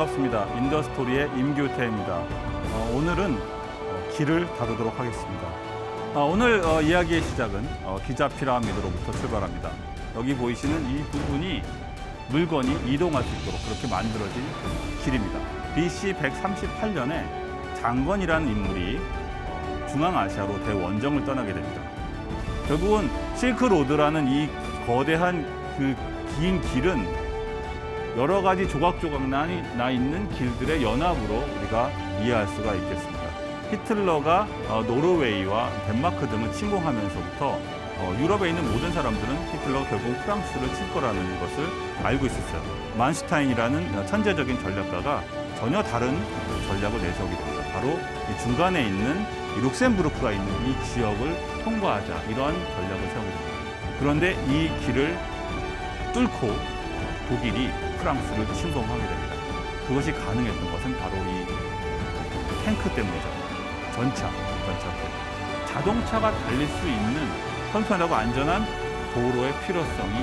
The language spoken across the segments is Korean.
반갑습니다. 인더스토리의 임규태입니다. 오늘은 길을 다루도록 하겠습니다. 오늘 이야기의 시작은 기자 피라미드로부터 출발합니다. 여기 보이시는 이 부분이 물건이 이동할 수 있도록 그렇게 만들어진 길입니다. BC 138년에 장건이라는 인물이 중앙아시아로 대원정을 떠나게 됩니다. 결국은 실크로드라는 이 거대한 그 긴 길은 여러 가지 조각조각 나 있는 길들의 연합으로 우리가 이해할 수가 있겠습니다. 히틀러가 노르웨이와 덴마크 등을 침공하면서부터 유럽에 있는 모든 사람들은 히틀러가 결국 프랑스를 칠 거라는 것을 알고 있었어요. 만슈타인이라는 천재적인 전략가가 전혀 다른 전략을 내세우게 됩니다. 바로 이 중간에 있는 이 룩셈부르크가 있는 이 지역을 통과하자, 이러한 전략을 세우게 됩니다. 그런데 이 길을 뚫고 독일이 프랑스를 침공하게 됩니다. 그것이 가능했던 것은 바로 이 탱크 때문이죠. 전차 때문에. 자동차가 달릴 수 있는 편편하고 안전한 도로의 필요성이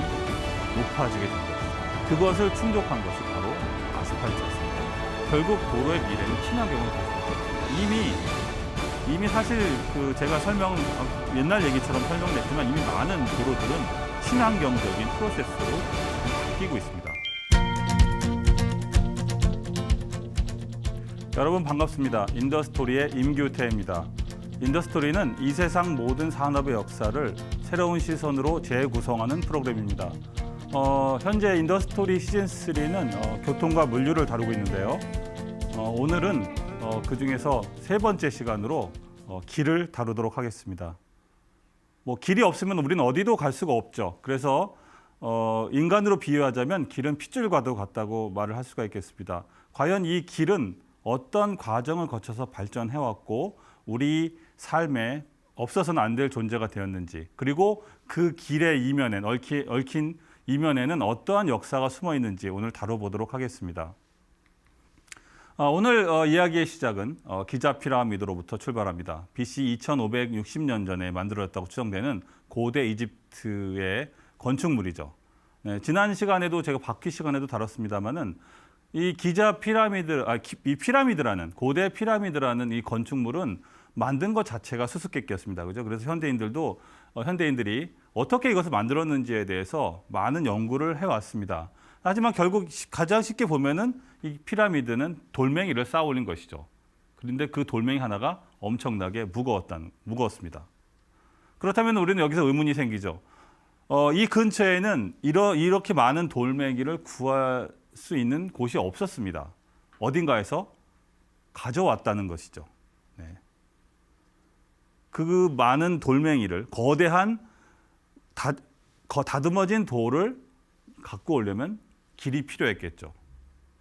높아지게 된 것입니다. 그것을 충족한 것이 바로 아스팔트였습니다. 결국 도로의 미래는 친환경으로 됐습니다. 이미 사실 제가 옛날 얘기처럼 설명했지만 이미 많은 도로들은 친환경적인 프로세스로 바뀌고 있습니다. 여러분 반갑습니다. 인더스토리의 임규태입니다. 인더스토리는 이 세상 모든 산업의 역사를 새로운 시선으로 재구성하는 프로그램입니다. 현재 인더스토리 시즌3는 교통과 물류를 다루고 있는데요. 오늘은 그중에서 세 번째 시간으로 길을 다루도록 하겠습니다. 길이 없으면 우리는 어디도 갈 수가 없죠. 그래서 인간으로 비유하자면 길은 핏줄과도 같다고 말을 할 수가 있겠습니다. 과연 이 길은 어떤 과정을 거쳐서 발전해왔고 우리 삶에 없어서는 안 될 존재가 되었는지, 그리고 그 길의 이면엔 얽힌 이면에는 어떠한 역사가 숨어 있는지 오늘 다뤄보도록 하겠습니다. 오늘 이야기의 시작은 기자 피라미드로부터 출발합니다. BC 2560년 전에 만들어졌다고 추정되는 고대 이집트의 건축물이죠. 네, 지난 시간에도 제가 바퀴 시간에도 다뤘습니다만은 이 이 피라미드라는 고대 피라미드라는 이 건축물은 만든 것 자체가 수수께끼였습니다. 그죠? 그래서 현대인들이 어떻게 이것을 만들었는지에 대해서 많은 연구를 해왔습니다. 하지만 결국 가장 쉽게 보면은 이 피라미드는 돌멩이를 쌓아 올린 것이죠. 그런데 그 돌멩이 하나가 엄청나게 무거웠습니다. 그렇다면 우리는 여기서 의문이 생기죠. 이 근처에는 이렇게 많은 돌멩이를 구할 수 있는 곳이 없었습니다. 어딘가에서 가져왔다는 것이죠. 네. 그 많은 돌멩이를, 거대한 다듬어진 돌을 갖고 오려면 길이 필요했겠죠.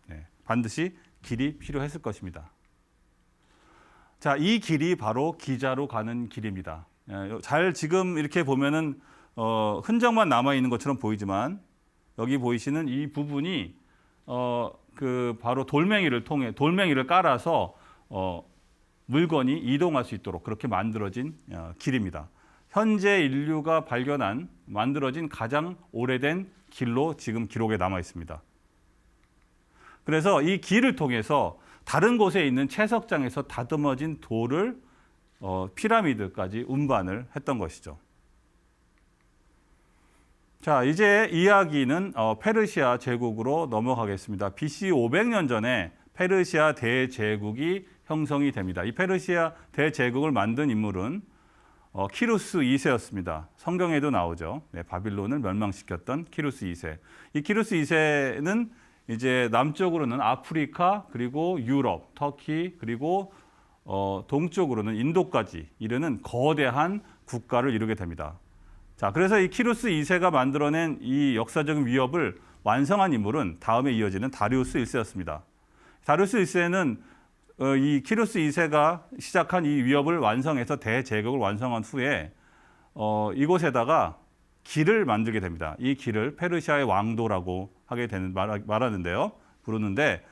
네. 반드시 길이 필요했을 것입니다. 자, 이 길이 바로 기자로 가는 길입니다. 지금 이렇게 보면은 흔적만 남아 있는 것처럼 보이지만 여기 보이시는 이 부분이 바로 돌멩이를 깔아서 물건이 이동할 수 있도록 그렇게 만들어진 길입니다. 현재 인류가 만들어진 가장 오래된 길로 지금 기록에 남아 있습니다. 그래서 이 길을 통해서 다른 곳에 있는 채석장에서 다듬어진 돌을 피라미드까지 운반을 했던 것이죠. 자, 이제 이야기는 페르시아 제국으로 넘어가겠습니다. BC 500년 전에 페르시아 대제국이 형성이 됩니다. 이 페르시아 대제국을 만든 인물은 키루스 2세였습니다. 성경에도 나오죠. 네, 바빌론을 멸망시켰던 키루스 2세. 이 키루스 2세는 이제 남쪽으로는 아프리카, 그리고 유럽, 터키, 그리고 동쪽으로는 인도까지 이르는 거대한 국가를 이루게 됩니다. 자, 그래서 이 키루스 2세가 만들어낸 이 역사적인 위협을 완성한 인물은 다음에 이어지는 다리우스 1세였습니다. 다리우스 1세는 이 키루스 2세가 시작한 이 위협을 완성해서 대제국을 완성한 후에 이곳에다가 길을 만들게 됩니다. 이 길을 페르시아의 왕도라고 부르는데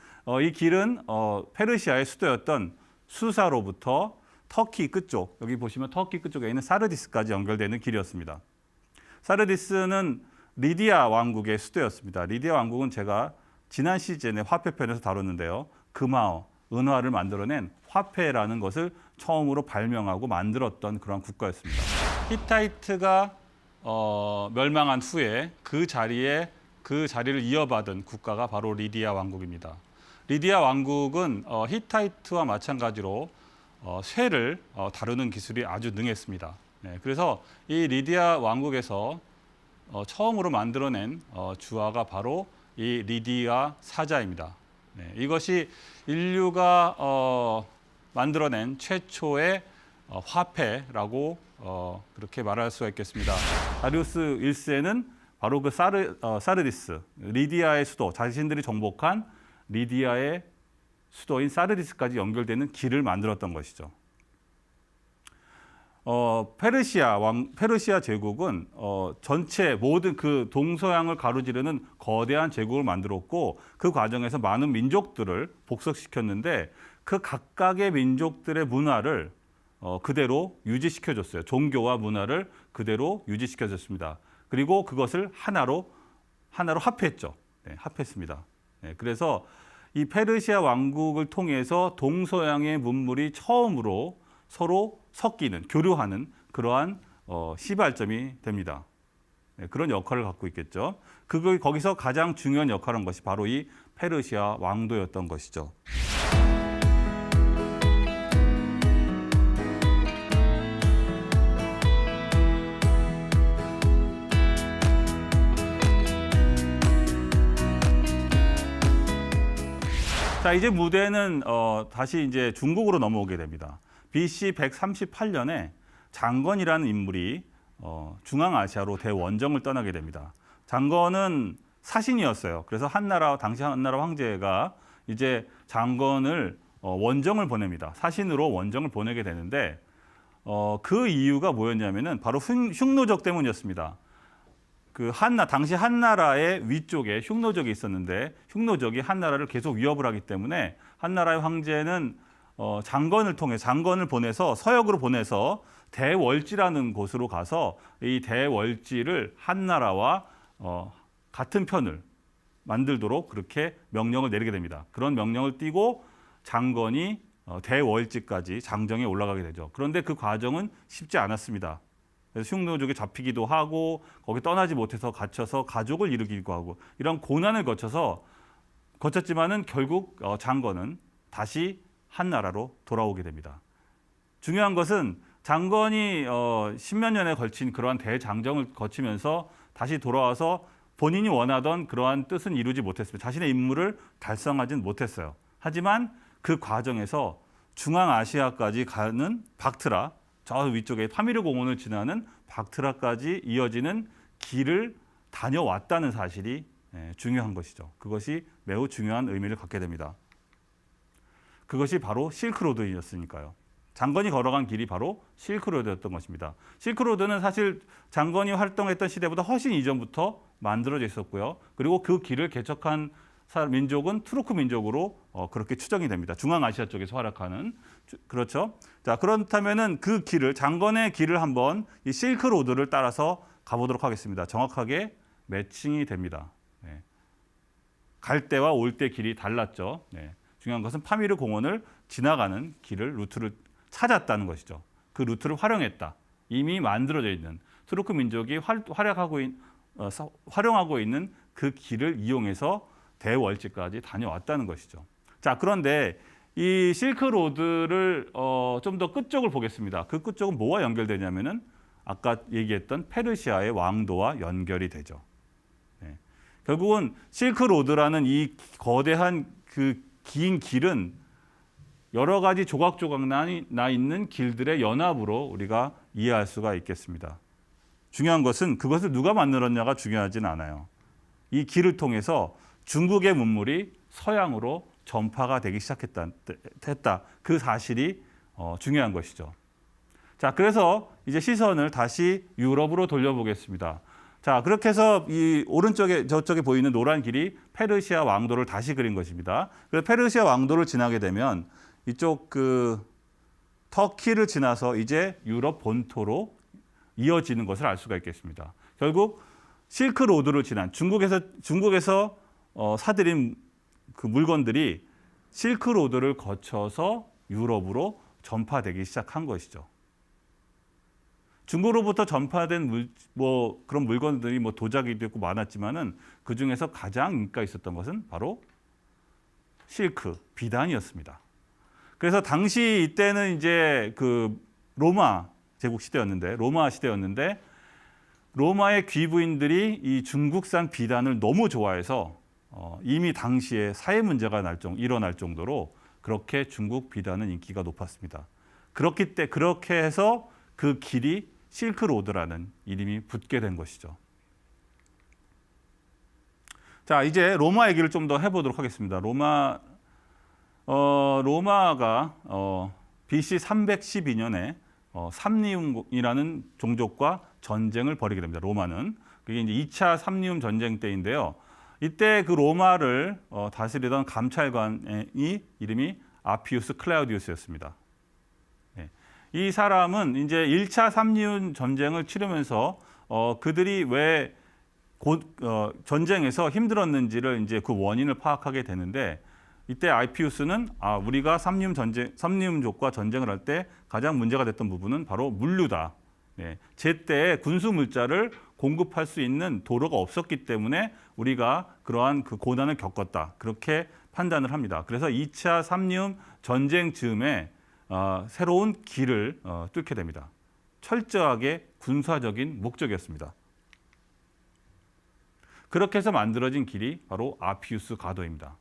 이 길은 페르시아의 수도였던 수사로부터 터키 끝쪽, 여기 보시면 터키 끝쪽에 있는 사르디스까지 연결되는 길이었습니다. 사르디스는 리디아 왕국의 수도였습니다. 리디아 왕국은 제가 지난 시즌에 화폐편에서 다뤘는데요. 금화, 은화를 만들어낸 화폐라는 것을 처음으로 발명하고 만들었던 그런 국가였습니다. 히타이트가 멸망한 후에 그 자리를 이어받은 국가가 바로 리디아 왕국입니다. 리디아 왕국은 히타이트와 마찬가지로 쇠를 다루는 기술이 아주 능했습니다. 네, 그래서 이 리디아 왕국에서 처음으로 만들어낸 주화가 바로 이 리디아 사자입니다. 네, 이것이 인류가 만들어낸 최초의 화폐라고 그렇게 말할 수가 있겠습니다. 다리우스 1세는 바로 그 사르디스, 리디아의 수도, 자신들이 정복한 리디아의 수도인 사르디스까지 연결되는 길을 만들었던 것이죠. 페르시아 제국은 전체 모든 그 동서양을 가로지르는 거대한 제국을 만들었고 그 과정에서 많은 민족들을 복속시켰는데 그 각각의 민족들의 문화를 그대로 유지시켜줬어요. 종교와 문화를 그대로 유지시켜줬습니다. 그리고 그것을 하나로 합했죠. 네, 합했습니다. 네, 그래서 이 페르시아 왕국을 통해서 동서양의 문물이 처음으로 서로 섞이는, 교류하는 그러한 시발점이 됩니다. 네, 그런 역할을 갖고 있겠죠. 거기서 가장 중요한 역할을 한 것이 바로 이 페르시아 왕도였던 것이죠. 자, 이제 무대는 다시 이제 중국으로 넘어오게 됩니다. BC 138년에 장건이라는 인물이 중앙아시아로 대원정을 떠나게 됩니다. 장건은 사신이었어요. 그래서 당시 한나라 황제가 이제 장건을 원정을 보냅니다. 사신으로 원정을 보내게 되는데 그 이유가 뭐였냐면은 바로 흉노적 때문이었습니다. 당시 한나라의 위쪽에 흉노적이 있었는데 흉노적이 한나라를 계속 위협을 하기 때문에 한나라의 황제는 장건을 보내서 서역으로 보내서 대월지라는 곳으로 가서 이 대월지를 한나라와 같은 편을 만들도록 그렇게 명령을 내리게 됩니다. 그런 명령을 띠고 장건이 대월지까지 장정에 올라가게 되죠. 그런데 그 과정은 쉽지 않았습니다. 그래서 흉노족이 잡히기도 하고 거기 떠나지 못해서 갇혀서 가족을 이루기도 하고 이런 고난을 거쳤지만은 결국 장건은 다시 한나라로 돌아오게 됩니다. 중요한 것은 장건이 십몇 년에 걸친 그러한 대장정을 거치면서 다시 돌아와서 본인이 원하던 그러한 뜻은 이루지 못했습니다. 자신의 임무를 달성하진 못했어요. 하지만 그 과정에서 중앙아시아까지 가는 박트라, 저 위쪽에 파미르 공원을 지나는 박트라까지 이어지는 길을 다녀왔다는 사실이 중요한 것이죠. 그것이 매우 중요한 의미를 갖게 됩니다. 그것이 바로 실크로드였으니까요. 장건이 걸어간 길이 바로 실크로드였던 것입니다. 실크로드는 사실 장건이 활동했던 시대보다 훨씬 이전부터 만들어져 있었고요. 그리고 그 길을 개척한 민족은 투르크 민족으로 그렇게 추정이 됩니다. 중앙아시아 쪽에서 활약하는. 그렇죠. 자, 그렇다면은 그 길을, 장건의 길을 한번 이 실크로드를 따라서 가보도록 하겠습니다. 정확하게 매칭이 됩니다. 네. 갈 때와 올 때 길이 달랐죠. 네. 중요한 것은 파미르 공원을 지나가는 루트를 찾았다는 것이죠. 그 루트를 활용했다. 이미 만들어져 있는 투르크 민족이 활용하고 있는 그 길을 이용해서 대월지까지 다녀왔다는 것이죠. 자, 그런데 이 실크로드를 좀 더 끝쪽을 보겠습니다. 그 끝쪽은 뭐와 연결되냐면은 아까 얘기했던 페르시아의 왕도와 연결이 되죠. 네. 결국은 실크로드라는 이 거대한 그 긴 길은 여러 가지 조각조각 나 있는 길들의 연합으로 우리가 이해할 수가 있겠습니다. 중요한 것은 그것을 누가 만들었냐가 중요하진 않아요. 이 길을 통해서 중국의 문물이 서양으로 전파가 되기 시작했다. 그 사실이 중요한 것이죠. 자, 그래서 이제 시선을 다시 유럽으로 돌려보겠습니다. 자, 그렇게 해서 이 저쪽에 보이는 노란 길이 페르시아 왕도를 다시 그린 것입니다. 그래서 페르시아 왕도를 지나게 되면 이쪽 터키를 지나서 이제 유럽 본토로 이어지는 것을 알 수가 있겠습니다. 결국 실크로드를 지난 중국에서 사들인 그 물건들이 실크로드를 거쳐서 유럽으로 전파되기 시작한 것이죠. 중국으로부터 전파된 그런 물건들이 도자기도 있고 많았지만은 그 중에서 가장 인기가 있었던 것은 바로 실크, 비단이었습니다. 그래서 당시 이때는 이제 그 로마 제국 시대였는데, 로마의 귀부인들이 이 중국산 비단을 너무 좋아해서 이미 당시에 사회 문제가 일어날 정도로 그렇게 중국 비단은 인기가 높았습니다. 그렇게 해서 그 길이 실크로드라는 이름이 붙게 된 것이죠. 자, 이제 로마 얘기를 좀 더 해보도록 하겠습니다. 로마가 BC 312년에 삼리움이라는 종족과 전쟁을 벌이게 됩니다. 로마는 그게 이제 2차 삼리움 전쟁 때인데요. 이때 그 로마를 다스리던 감찰관이 이름이 아피우스 클라우디우스였습니다. 네. 이 사람은 이제 1차 삼리움 전쟁을 치르면서 그들이 왜 전쟁에서 힘들었는지를 이제 그 원인을 파악하게 되는데, 이때 아피우스는 우리가 삼리움족과 전쟁을 할 때 가장 문제가 됐던 부분은 바로 물류다. 네. 제때 군수 물자를 공급할 수 있는 도로가 없었기 때문에 우리가 그러한 그 고난을 겪었다. 그렇게 판단을 합니다. 그래서 2차 삼리움 전쟁 즈음에 새로운 길을 뚫게 됩니다. 철저하게 군사적인 목적이었습니다. 그렇게 해서 만들어진 길이 바로 아피우스 가도입니다.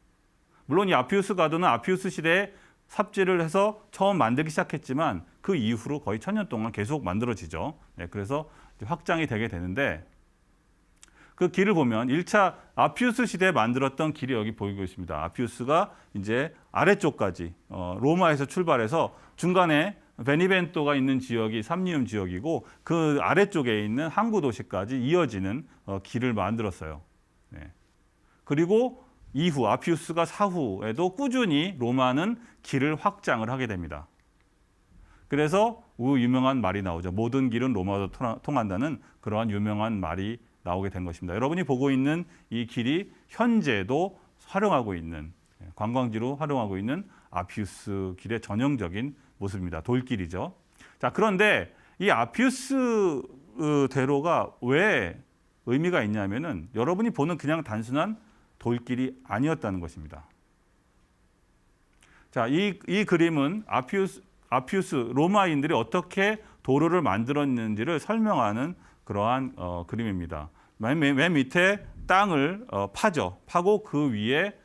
물론 이 아피우스 가도는 아피우스 시대에 삽질을 해서 처음 만들기 시작했지만 그 이후로 거의 1000년 동안 계속 만들어지죠. 네, 그래서 확장이 되게 되는데, 그 길을 보면 1차 아피우스 시대에 만들었던 길이 여기 보이고 있습니다. 아피우스가 이제 아래쪽까지 로마에서 출발해서 중간에 베니벤토가 있는 지역이 삼리움 지역이고 그 아래쪽에 있는 항구 도시까지 이어지는 길을 만들었어요. 네. 그리고 이후 아피우스가 사후에도 꾸준히 로마는 길을 확장을 하게 됩니다. 그래서 유명한 말이 나오죠. 모든 길은 로마로 통한다는 그러한 유명한 말이 나오게 된 것입니다. 여러분이 보고 있는 이 길이 현재도 활용하고 있는, 관광지로 활용하고 있는 아피우스 길의 전형적인 모습입니다. 돌길이죠. 자, 그런데 이 아피우스 대로가 왜 의미가 있냐면은 여러분이 보는 그냥 단순한 돌길이 아니었다는 것입니다. 자, 이 그림은 아피우스 로마인들이 어떻게 도로를 만들었는지를 설명하는 그러한 그림입니다. 맨 밑에 땅을 파고 그 위에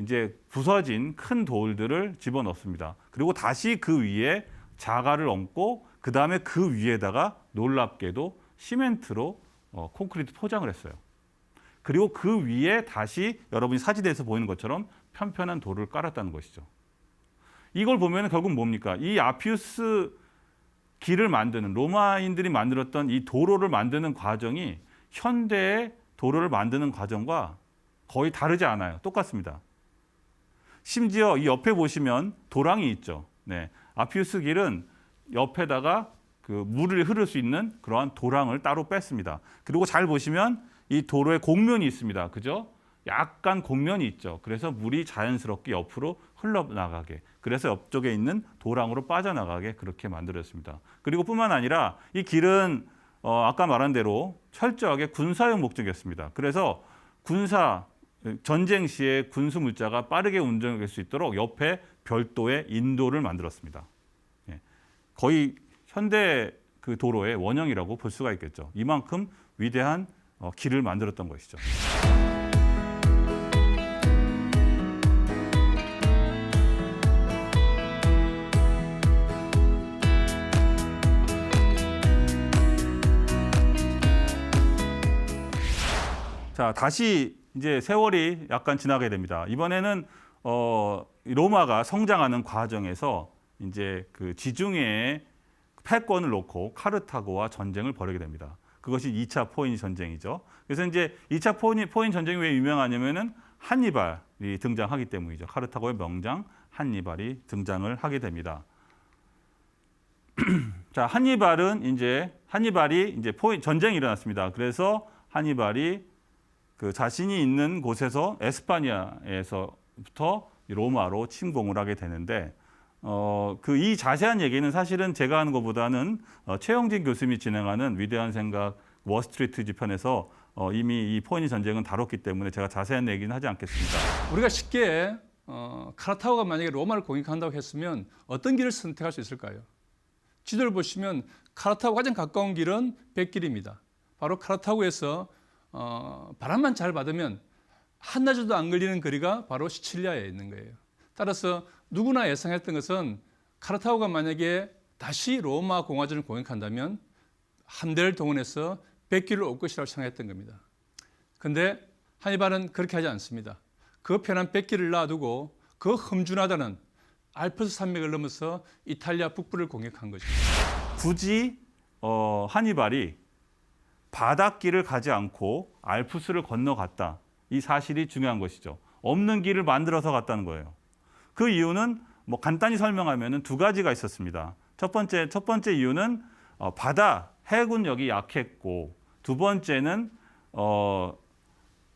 이제 부서진 큰 돌들을 집어넣습니다. 그리고 다시 그 위에 자갈을 얹고 그 다음에 그 위에다가 놀랍게도 시멘트로 콘크리트 포장을 했어요. 그리고 그 위에 다시 여러분이 사진에서 보이는 것처럼 편편한 돌을 깔았다는 것이죠. 이걸 보면 결국 뭡니까? 이 아피우스 길을 만드는, 로마인들이 만들었던 이 도로를 만드는 과정이 현대의 도로를 만드는 과정과 거의 다르지 않아요. 똑같습니다. 심지어 이 옆에 보시면 도랑이 있죠. 네. 아피우스 길은 옆에다가 그 물을 흐를 수 있는 그러한 도랑을 따로 뺐습니다. 그리고 잘 보시면 이 도로에 곡면이 있습니다. 그죠? 약간 곡면이 있죠. 그래서 물이 자연스럽게 옆으로 흘러나가게, 그래서 옆쪽에 있는 도랑으로 빠져나가게 그렇게 만들었습니다. 그리고 뿐만 아니라 이 길은 아까 말한 대로 철저하게 군사용 목적이었습니다. 그래서 전쟁 시에 군수 물자가 빠르게 운전될 수 있도록 옆에 별도의 인도를 만들었습니다. 거의 현대 그 도로의 원형이라고 볼 수가 있겠죠. 이만큼 위대한 길을 만들었던 것이죠. 자, 다시 이제 세월이 약간 지나게 됩니다. 이번에는 로마가 성장하는 과정에서 이제 그 지중해에 패권을 놓고 카르타고와 전쟁을 벌이게 됩니다. 그것이 2차 포인 전쟁이죠. 그래서 이제 2차 포인 전쟁이 왜 유명하냐면은 한니발이 등장하기 때문이죠. 카르타고의 명장 한니발이 등장을 하게 됩니다. 자, 한니발이 이제 전쟁이 일어났습니다. 그래서 한니발이 그 자신이 있는 곳에서 에스파니아에서부터 로마로 침공을 하게 되는데 그 이 자세한 얘기는 사실은 제가 하는 것보다는 최영진 교수님이 진행하는 위대한 생각 워스트리트지 편에서 이미 이 포에니 전쟁은 다뤘기 때문에 제가 자세한 얘기는 하지 않겠습니다. 우리가 쉽게 카르타고가 만약에 로마를 공격한다고 했으면 어떤 길을 선택할 수 있을까요? 지도를 보시면 카르타고 가장 가까운 길은 백길입니다. 바로 카르타고에서 바람만 잘 받으면 한나절도 안 걸리는 거리가 바로 시칠리아에 있는 거예요. 따라서 누구나 예상했던 것은 카르타고가 만약에 다시 로마 공화전을 공격한다면 함대를 동원해서 백길을 올 것이라고 생각했던 겁니다. 그런데 한니발은 그렇게 하지 않습니다. 그 편한 백길을 놔두고 그 험준하다는 알프스 산맥을 넘어서 이탈리아 북부를 공격한 거죠. 굳이 한니발이 바닷길을 가지 않고 알프스를 건너갔다. 이 사실이 중요한 것이죠. 없는 길을 만들어서 갔다는 거예요. 그 이유는 뭐 간단히 설명하면 두 가지가 있었습니다. 첫 번째 이유는 바다 해군력이 약했고, 두 번째는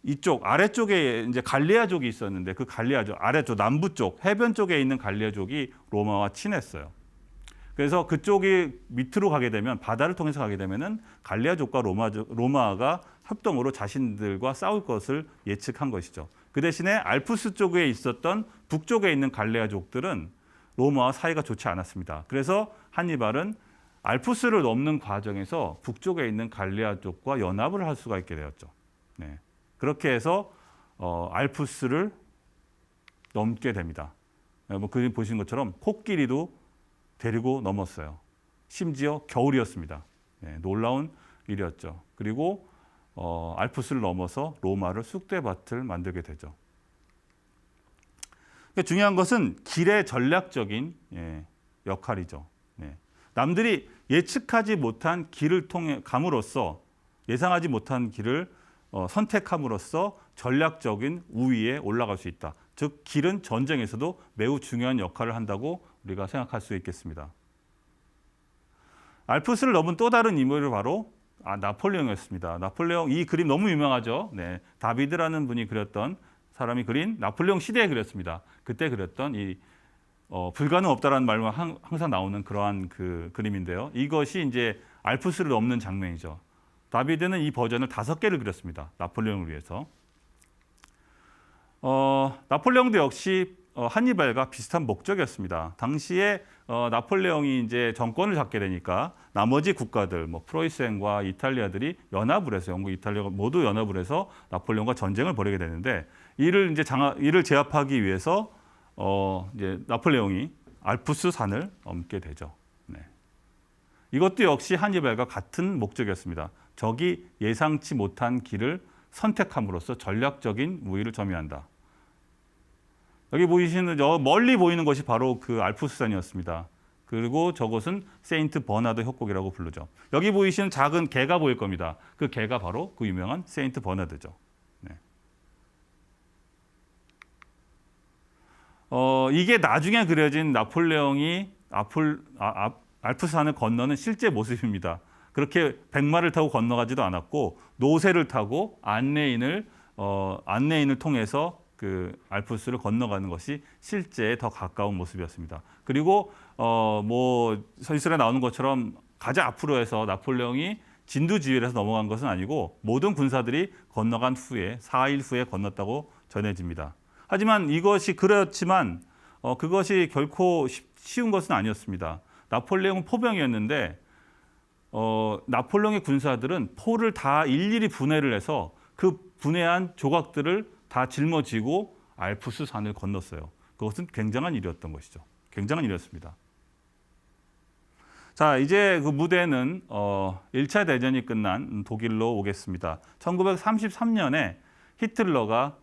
이쪽 아래쪽에 이제 갈리아족이 있었는데 그 갈리아족 아래쪽 남부 쪽 해변 쪽에 있는 갈리아족이 로마와 친했어요. 그래서 그쪽이 밑으로 가게 되면 바다를 통해서 가게 되면은 갈리아족과 로마가 합동으로 자신들과 싸울 것을 예측한 것이죠. 그 대신에 알프스 쪽에 있었던 북쪽에 있는 갈리아족들은 로마와 사이가 좋지 않았습니다. 그래서 한니발은 알프스를 넘는 과정에서 북쪽에 있는 갈리아족과 연합을 할 수가 있게 되었죠. 네. 그렇게 해서 알프스를 넘게 됩니다. 뭐 그림 보시는 것처럼 코끼리도 데리고 넘었어요. 심지어 겨울이었습니다. 네, 놀라운 일이었죠. 그리고 알프스를 넘어서 로마를 쑥대밭을 만들게 되죠. 중요한 것은 길의 전략적인 역할이죠. 네. 남들이 예측하지 못한 길을 통해 감으로써 예상하지 못한 길을 선택함으로써 전략적인 우위에 올라갈 수 있다. 즉 길은 전쟁에서도 매우 중요한 역할을 한다고 우리가 생각할 수 있겠습니다. 알프스를 넘은 또 다른 인물이 바로 나폴레옹이었습니다. 나폴레옹 이 그림 너무 유명하죠. 네, 다비드라는 분이 그렸던 사람이 그린 나폴레옹 시대에 그렸습니다. 그때 그렸던 이 불가능 없다라는 말만 항상 나오는 그러한 그 그림인데요. 이것이 이제 알프스를 넘는 장면이죠. 다비드는 이 버전을 5개를 그렸습니다. 나폴레옹을 위해서. 나폴레옹도 역시 한니발과 비슷한 목적이었습니다. 당시에 나폴레옹이 이제 정권을 잡게 되니까 나머지 국가들, 뭐 프로이센과 이탈리아들이 연합을 해서 영국, 이탈리아가 모두 연합을 해서 나폴레옹과 전쟁을 벌이게 되는데 이를 제압하기 위해서 이제 나폴레옹이 알프스 산을 넘게 되죠. 네. 이것도 역시 한니발과 같은 목적이었습니다. 적이 예상치 못한 길을 선택함으로써 전략적인 우위를 점유한다. 여기 보이시는 멀리 보이는 것이 바로 그 알프스산이었습니다. 그리고 저것은 세인트 버나드 협곡이라고 부르죠. 여기 보이시는 작은 개가 보일 겁니다. 그 개가 바로 그 유명한 세인트 버나드죠. 네. 이게 나중에 그려진 나폴레옹이 알프스산을 건너는 실제 모습입니다. 그렇게 백마를 타고 건너가지도 않았고 노새를 타고 안내인을 통해서 그 알프스를 건너가는 것이 실제에 더 가까운 모습이었습니다. 그리고 뭐 서술에 나오는 것처럼 가장 앞으로 해서 나폴레옹이 진두지휘를 해서 넘어간 것은 아니고 모든 군사들이 건너간 후에 4일 후에 건넜다고 전해집니다. 하지만 이것이 그렇지만 그것이 결코 쉬운 것은 아니었습니다. 나폴레옹은 포병이었는데 나폴레옹의 군사들은 포를 다 일일이 분해를 해서 그 분해한 조각들을 다 짊어지고 알프스 산을 건넜어요. 그것은 굉장한 일이었던 것이죠. 굉장한 일이었습니다. 자, 이제 그 무대는 1차 대전이 끝난 독일로 오겠습니다. 1933년에 히틀러의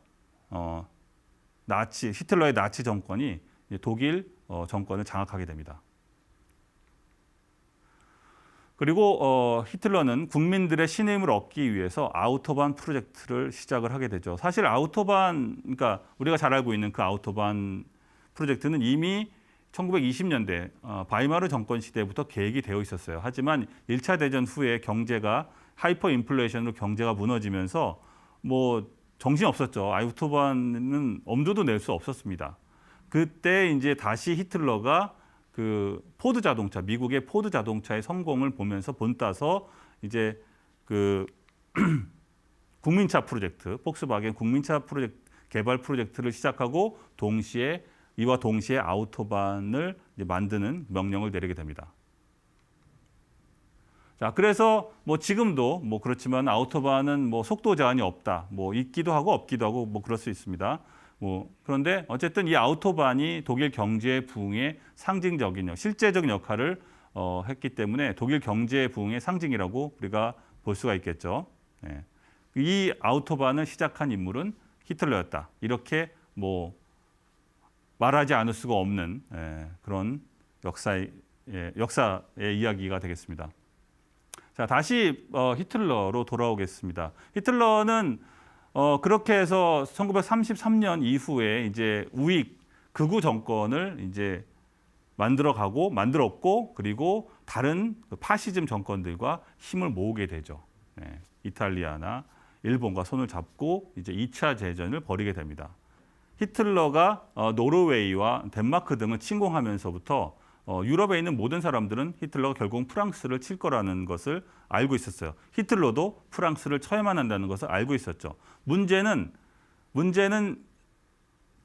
나치 정권이 독일 정권을 장악하게 됩니다. 그리고 히틀러는 국민들의 신임을 얻기 위해서 아우토반 프로젝트를 시작을 하게 되죠. 사실 그러니까 우리가 잘 알고 있는 그 아우토반 프로젝트는 이미 1920년대 바이마르 정권 시대부터 계획이 되어 있었어요. 하지만 1차 대전 후에 경제가 하이퍼 인플레이션으로 경제가 무너지면서 뭐 정신 없었죠. 아우토반은 엄두도 낼 수 없었습니다. 그때 이제 다시 히틀러가 그 포드 자동차, 미국의 포드 자동차의 성공을 보면서 본따서 이제 그 국민차 프로젝트, 폭스바겐 국민차 프로젝트 개발 프로젝트를 시작하고 이와 동시에 아우토반을 이제 만드는 명령을 내리게 됩니다. 자, 그래서 뭐 지금도 뭐 그렇지만 아우토반은 뭐 속도 제한이 없다, 뭐 있기도 하고 없기도 하고 뭐 그럴 수 있습니다. 뭐 그런데 어쨌든 이 아우토반이 독일 경제 부흥의 상징적인 실제적인 역할을 했기 때문에 독일 경제 부흥의 상징이라고 우리가 볼 수가 있겠죠. 예. 이 아우토반을 시작한 인물은 히틀러였다. 이렇게 뭐 말하지 않을 수가 없는 그런 역사의 이야기가 되겠습니다. 자, 다시 히틀러로 돌아오겠습니다. 히틀러는 그렇게 해서 1933년 이후에 이제 우익 극우 정권을 이제 만들었고 그리고 다른 파시즘 정권들과 힘을 모으게 되죠. 이탈리아나 일본과 손을 잡고 이제 2차 대전을 벌이게 됩니다. 히틀러가 노르웨이와 덴마크 등을 침공하면서부터 유럽에 있는 모든 사람들은 히틀러가 결국 프랑스를 칠 거라는 것을 알고 있었어요. 히틀러도 프랑스를 쳐야만 한다는 것을 알고 있었죠. 문제는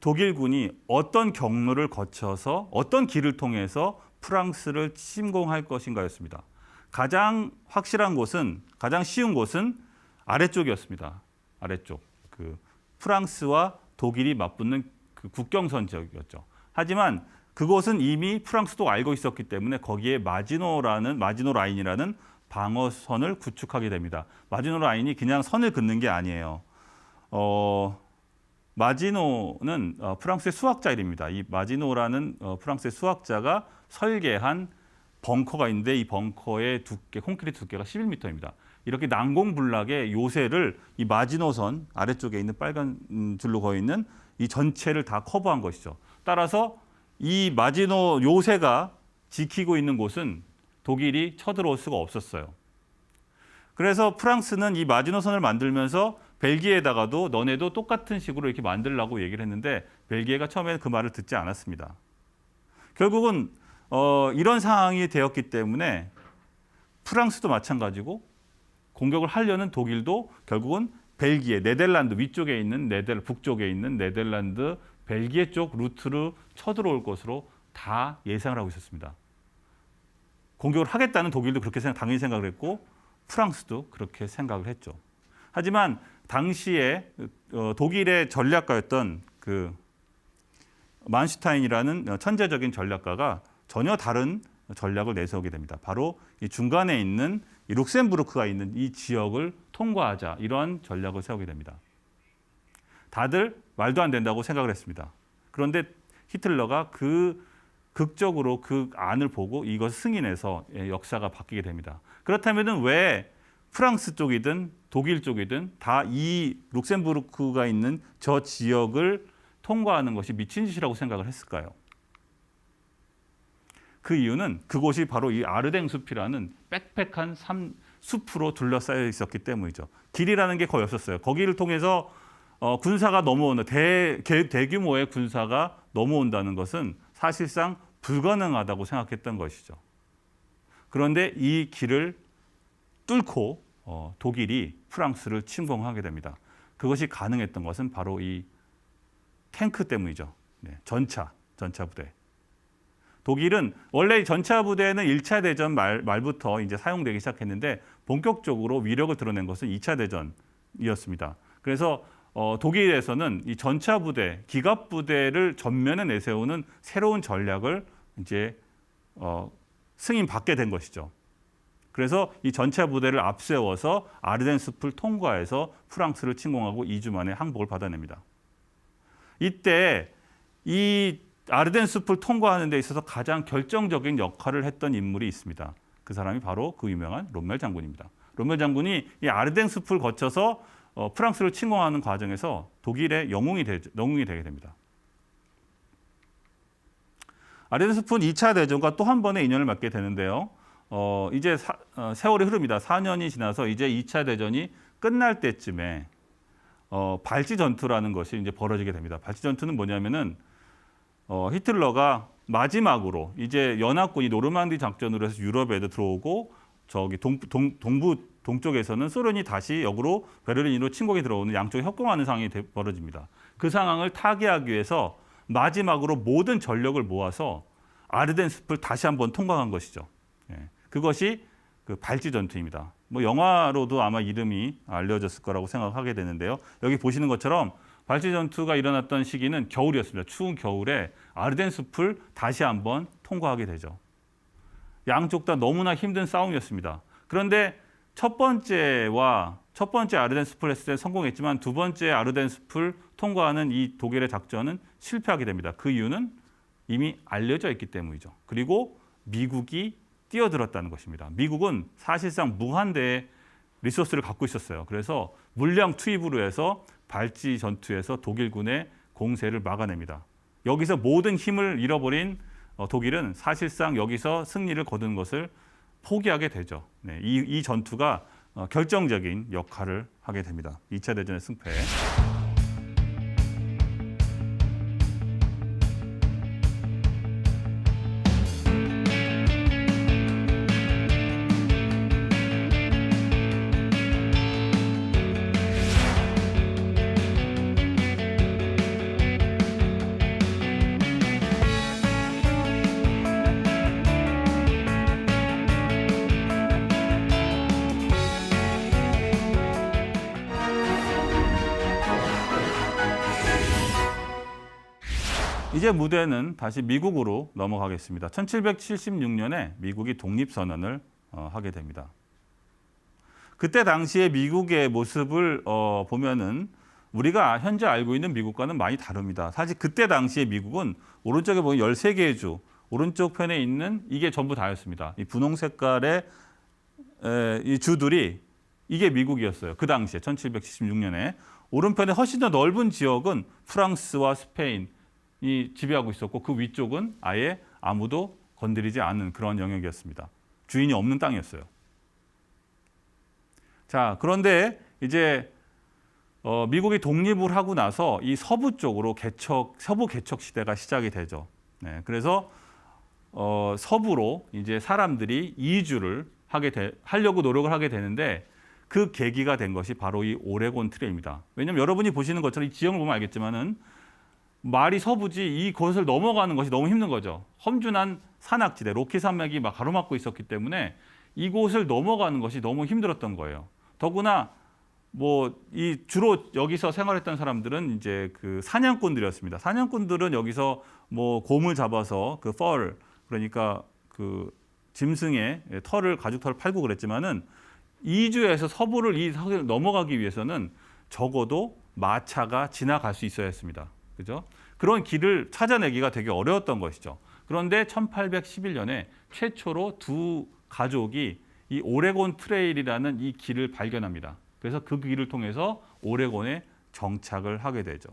독일군이 어떤 경로를 거쳐서 어떤 길을 통해서 프랑스를 침공할 것인가였습니다. 가장 확실한 곳은, 가장 쉬운 곳은 아래쪽이었습니다. 아래쪽. 그 프랑스와 독일이 맞붙는 그 국경선 지역이었죠. 하지만 그곳은 이미 프랑스도 알고 있었기 때문에 거기에 마지노 라인이라는 방어선을 구축하게 됩니다. 마지노 라인이 그냥 선을 긋는 게 아니에요. 마지노는 프랑스의 수학자 이름입니다. 이 마지노라는 프랑스의 수학자가 설계한 벙커가 있는데 이 벙커의 두께, 콘크리트 두께가 11m입니다. 이렇게 난공불락의 요새를 이 마지노선 아래쪽에 있는 빨간 줄로 그어 있는 이 전체를 다 커버한 것이죠. 따라서 이 마지노 요새가 지키고 있는 곳은 독일이 쳐들어올 수가 없었어요. 그래서 프랑스는 이 마지노선을 만들면서 벨기에에다가도 너네도 똑같은 식으로 이렇게 만들라고 얘기를 했는데 벨기에가 처음에는 그 말을 듣지 않았습니다. 결국은 이런 상황이 되었기 때문에 프랑스도 마찬가지고 공격을 하려는 독일도 결국은 벨기에, 네덜란드 위쪽에 있는 북쪽에 있는 네덜란드, 벨기에 쪽 루트로 쳐들어올 것으로 다 예상을 하고 있었습니다. 공격을 하겠다는 독일도 그렇게 당연히 생각을 했고 프랑스도 그렇게 생각을 했죠. 하지만 당시에 독일의 전략가였던 그 만슈타인이라는 천재적인 전략가가 전혀 다른 전략을 내세우게 됩니다. 바로 이 중간에 있는 이 룩셈부르크가 있는 이 지역을 통과하자 이러한 전략을 세우게 됩니다. 다들 말도 안 된다고 생각을 했습니다. 그런데 히틀러가 극적으로 그 안을 보고 이것을 승인해서 역사가 바뀌게 됩니다. 그렇다면 왜 프랑스 쪽이든 독일 쪽이든 다 이 룩셈부르크가 있는 저 지역을 통과하는 것이 미친 짓이라고 생각을 했을까요? 그 이유는 그곳이 바로 이 아르댕 숲이라는 빽빽한 숲으로 둘러싸여 있었기 때문이죠. 길이라는 게 거의 없었어요. 거기를 통해서 군사가 넘어온다, 대규모의 군사가 넘어온다는 것은 사실상 불가능하다고 생각했던 것이죠. 그런데 이 길을 뚫고 독일이 프랑스를 침공하게 됩니다. 그것이 가능했던 것은 바로 이 탱크 때문이죠. 전차 부대. 독일은 원래 전차 부대는 1차 대전 말부터 이제 사용되기 시작했는데 본격적으로 위력을 드러낸 것은 2차 대전이었습니다. 그래서 독일에서는 이 전차 부대, 기갑 부대를 전면에 내세우는 새로운 전략을 이제 승인받게 된 것이죠. 그래서 이 전차 부대를 앞세워서 아르덴 숲을 통과해서 프랑스를 침공하고 2주 만에 항복을 받아냅니다. 이때 이 아르덴 숲을 통과하는 데 있어서 가장 결정적인 역할을 했던 인물이 있습니다. 그 사람이 바로 그 유명한 롬멜 장군입니다. 롬멜 장군이 이 아르덴 숲을 거쳐서 프랑스를 침공하는 과정에서 독일의 영웅이 되게 됩니다. 아르덴 숲은 2차 대전과 또 한 번의 인연을 맺게 되는데요. 이제 세월이 흐릅니다. 4년이 지나서 이제 2차 대전이 끝날 때쯤에 발지 전투라는 것이 이제 벌어지게 됩니다. 발지 전투는 뭐냐면은 히틀러가 마지막으로 이제 연합군이 노르망디 작전으로 해서 유럽에도 들어오고 저기 동쪽에서는 소련이 다시 역으로 베를린으로 침공이 들어오는 양쪽이 협공하는 상황이 벌어집니다. 그 상황을 타개하기 위해서 마지막으로 모든 전력을 모아서 아르덴 숲을 다시 한번 통과한 것이죠. 예, 그것이 그 발지 전투입니다. 뭐 영화로도 아마 이름이 알려졌을 거라고 생각하게 되는데요. 여기 보시는 것처럼 발지 전투가 일어났던 시기는 겨울이었습니다. 추운 겨울에 아르덴 숲을 다시 한번 통과하게 되죠. 양쪽 다 너무나 힘든 싸움이었습니다. 그런데 첫 번째 아르덴 숲을 했을 때 성공했지만 두 번째 아르덴 숲을 통과하는 이 독일의 작전은 실패하게 됩니다. 그 이유는 이미 알려져 있기 때문이죠. 그리고 미국이 뛰어들었다는 것입니다. 미국은 사실상 무한대의 리소스를 갖고 있었어요. 그래서 물량 투입으로 해서 발지 전투에서 독일군의 공세를 막아냅니다. 여기서 모든 힘을 잃어버린 독일은 사실상 여기서 승리를 거둔 것을 포기하게 되죠. 네, 이 전투가 결정적인 역할을 하게 됩니다. 2차 대전의 승패. 이제 무대는 다시 미국으로 넘어가겠습니다. 1776년에 미국이 독립선언을 하게 됩니다. 그때 당시에 미국의 모습을 보면은 우리가 현재 알고 있는 미국과는 많이 다릅니다. 사실 그때 당시에 미국은 오른쪽에 보면 13개의 주, 오른쪽 편에 있는 이게 전부 다였습니다. 이 분홍 색깔의 이 주들이 이게 미국이었어요. 그 당시에 1776년에. 오른편에 훨씬 더 넓은 지역은 프랑스와 스페인이 지배하고 있었고 그 위쪽은 아예 아무도 건드리지 않는 그런 영역이었습니다. 주인이 없는 땅이었어요. 자, 그런데 이제 미국이 독립을 하고 나서 이 서부 쪽으로 서부 개척 시대가 시작이 되죠. 네, 그래서 서부로 이제 사람들이 이주를 하려고 노력을 하게 되는데 그 계기가 된 것이 바로 이 오레곤 트레일입니다. 왜냐하면 여러분이 보시는 것처럼 이 지형을 보면 알겠지만은 말이 서부지 이곳을 넘어가는 것이 너무 힘든 거죠. 험준한 산악지대, 로키 산맥이 막 가로막고 있었기 때문에 이곳을 넘어가는 것이 너무 힘들었던 거예요. 더구나 주로 여기서 생활했던 사람들은 이제 그 사냥꾼들이었습니다. 사냥꾼들은 여기서 곰을 잡아서 그 펄, 그러니까 그 짐승의 가죽 털을 팔고 그랬지만은 이주에서 서부를 이 산을 넘어가기 위해서는 적어도 마차가 지나갈 수 있어야 했습니다. 그죠? 그런 길을 찾아내기가 되게 어려웠던 것이죠. 그런데 1811년에 최초로 두 가족이 이 오레곤 트레일이라는 이 길을 발견합니다. 그래서 그 길을 통해서 오레곤에 정착을 하게 되죠.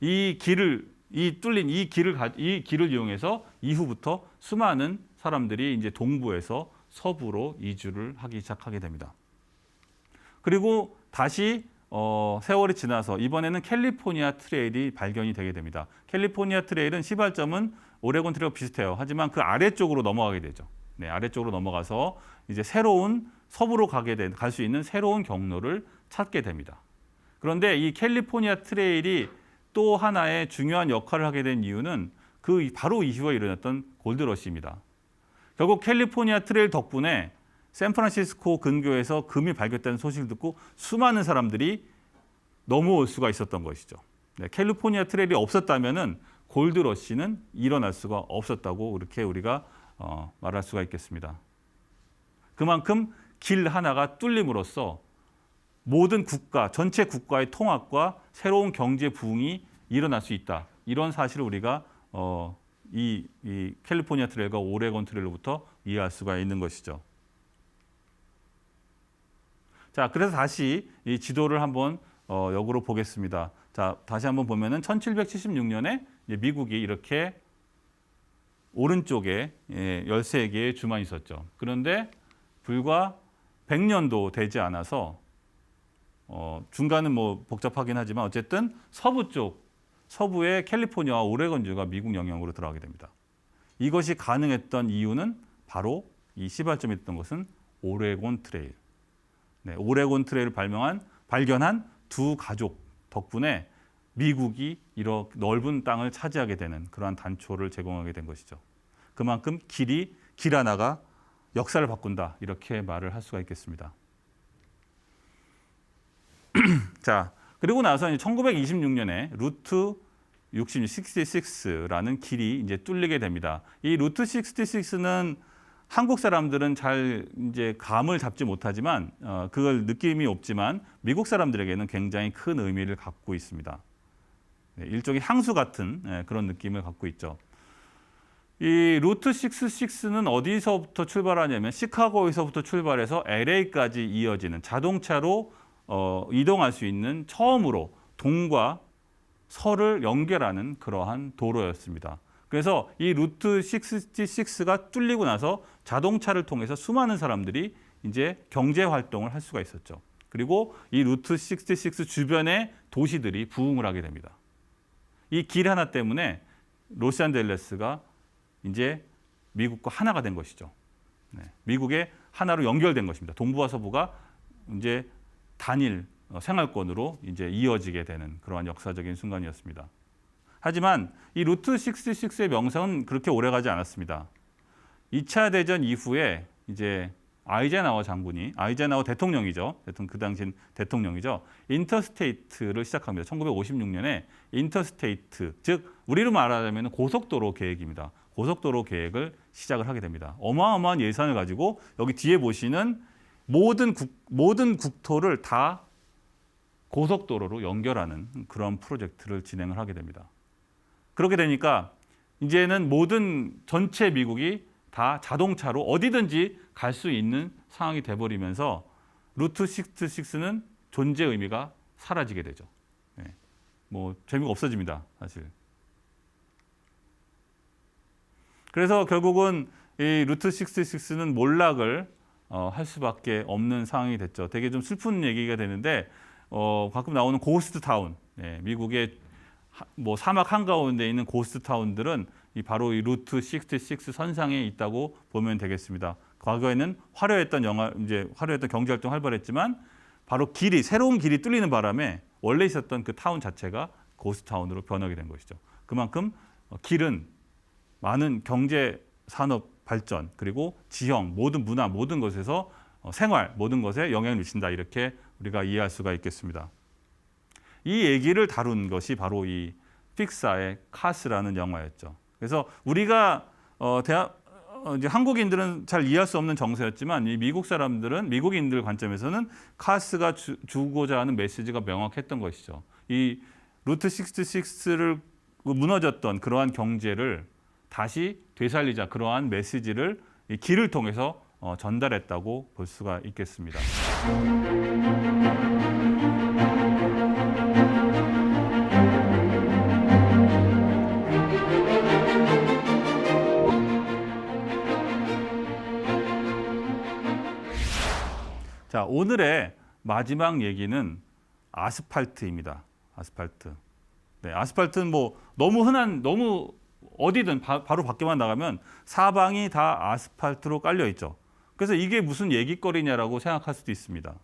이 길을 이용해서 이후부터 수많은 사람들이 이제 동부에서 서부로 이주를 하기 시작하게 됩니다. 그리고 다시 세월이 지나서 이번에는 캘리포니아 트레일이 발견이 되게 됩니다. 캘리포니아 트레일은 시발점은 오레곤 트레일과 비슷해요. 하지만 그 아래쪽으로 넘어가게 되죠. 네, 아래쪽으로 넘어가서 이제 새로운 서부로 갈 수 있는 새로운 경로를 찾게 됩니다. 그런데 이 캘리포니아 트레일이 또 하나의 중요한 역할을 하게 된 이유는 바로 이후에 일어났던 골드러시입니다. 결국 캘리포니아 트레일 덕분에 샌프란시스코 근교에서 금이 발견된 소식을 듣고 수많은 사람들이 넘어올 수가 있었던 것이죠. 네, 캘리포니아 트레일이 없었다면은 골드러시는 일어날 수가 없었다고 이렇게 우리가 말할 수가 있겠습니다. 그만큼 길 하나가 뚫림으로써 모든 전체 국가의 통합과 새로운 경제 부흥이 일어날 수 있다. 이런 사실을 우리가 이 캘리포니아 트레일과 오레곤 트레일로부터 이해할 수가 있는 것이죠. 자, 그래서 다시 이 지도를 한번 역으로 보겠습니다. 자, 다시 한번 보면은 1776년에 미국이 이렇게 오른쪽에 13개의 주만 있었죠. 그런데 불과 100년도 되지 않아서 중간은 뭐 복잡하긴 하지만 어쨌든 서부 쪽, 서부의 캘리포니아와 오레곤주가 미국 영향으로 들어가게 됩니다. 이것이 가능했던 이유는 바로 이 시발점이 됐던 것은 오레곤 트레일. 네, 오레곤 트레일을 발견한 두 가족 덕분에 미국이 이렇게 넓은 땅을 차지하게 되는 그러한 단초를 제공하게 된 것이죠. 그만큼 길 하나가 역사를 바꾼다 이렇게 말을 할 수가 있겠습니다. 자, 그리고 나서 1926년에 루트 66라는 길이 이제 뚫리게 됩니다. 이 루트 66는 한국 사람들은 잘 이제 감을 잡지 못하지만 그걸 느낌이 없지만 미국 사람들에게는 굉장히 큰 의미를 갖고 있습니다. 네, 일종의 향수 같은 그런 느낌을 갖고 있죠. 이 루트 66는 어디서부터 출발하냐면 시카고에서부터 출발해서 LA까지 이어지는 자동차로 이동할 수 있는 처음으로 동과 서를 연결하는 그러한 도로였습니다. 그래서 이 루트 66가 뚫리고 나서 자동차를 통해서 수많은 사람들이 이제 경제 활동을 할 수가 있었죠. 그리고 이 루트 66 주변의 도시들이 부흥을 하게 됩니다. 이 길 하나 때문에 로스앤젤레스가 이제 미국과 하나가 된 것이죠. 네, 미국의 하나로 연결된 것입니다. 동부와 서부가 이제 단일 생활권으로 이제 이어지게 되는 그러한 역사적인 순간이었습니다. 하지만 이 루트 66의 명성은 그렇게 오래가지 않았습니다. 2차 대전 이후에 이제 아이젠하워 대통령이죠. 그 당시엔 대통령이죠. 인터스테이트를 시작합니다. 1956년에 인터스테이트, 즉 우리로 말하자면 고속도로 계획입니다. 고속도로 계획을 시작을 하게 됩니다. 어마어마한 예산을 가지고 여기 뒤에 보시는 모든 국토를 다 고속도로로 연결하는 그런 프로젝트를 진행을 하게 됩니다. 그렇게 되니까 이제는 전체 미국이 다 자동차로 어디든지 갈 수 있는 상황이 돼버리면서 루트 66는 존재 의미가 사라지게 되죠. 네. 뭐 재미가 없어집니다, 사실. 그래서 결국은 이 루트 66는 몰락을 할 수밖에 없는 상황이 됐죠. 되게 좀 슬픈 얘기가 되는데 가끔 나오는 고스트 타운, 네, 미국의 뭐 사막 한가운데 있는 고스트 타운들은 바로 이 루트 66 선상에 있다고 보면 되겠습니다. 과거에는 화려했던 경제 활동 활발했지만 바로 새로운 길이 뚫리는 바람에 원래 있었던 그 타운 자체가 고스트 타운으로 변하게 된 것이죠. 그만큼 길은 많은 경제 산업 발전 그리고 지형 모든 문화 모든 것에서 생활 모든 것에 영향을 미친다 이렇게 우리가 이해할 수가 있겠습니다. 이 얘기를 다룬 것이 바로 이 픽사의 카스라는 영화였죠. 그래서 우리가 이제 한국인들은 잘 이해할 수 없는 정서였지만 이 미국인들 관점에서는 카스가 주고자 하는 메시지가 명확했던 것이죠. 이 루트 66를 무너졌던 그러한 경제를 다시 되살리자 그러한 메시지를 이 길을 통해서 전달했다고 볼 수가 있겠습니다. 자, 오늘의 마지막 얘기는 아스팔트입니다. 아스팔트. 네, 아스팔트는 뭐 너무 어디든 바로 밖에만 나가면 사방이 다 아스팔트로 깔려 있죠. 그래서 이게 무슨 얘기거리냐라고 생각할 수도 있습니다.